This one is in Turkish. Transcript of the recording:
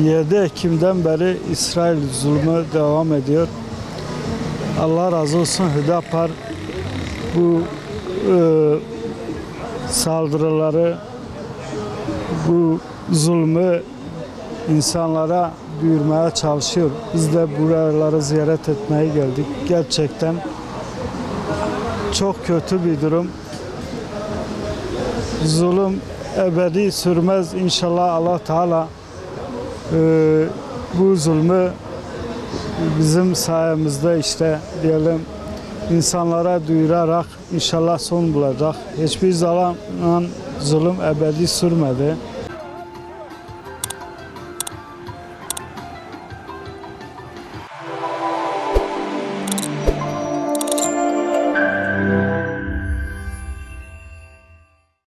7 Ekim'den beri İsrail zulmü devam ediyor. Allah razı olsun Hüdapar bu saldırıları, bu zulmü insanlara duyurmaya çalışıyor. Biz de buraları ziyaret etmeye geldik. Gerçekten çok kötü bir durum. Zulüm ebedi sürmez. İnşallah Allah Teala bu zulmü bizim sayemizde işte diyelim insanlara duyurarak inşallah son bulacak. Hiçbir zaman zulüm ebedi sürmedi.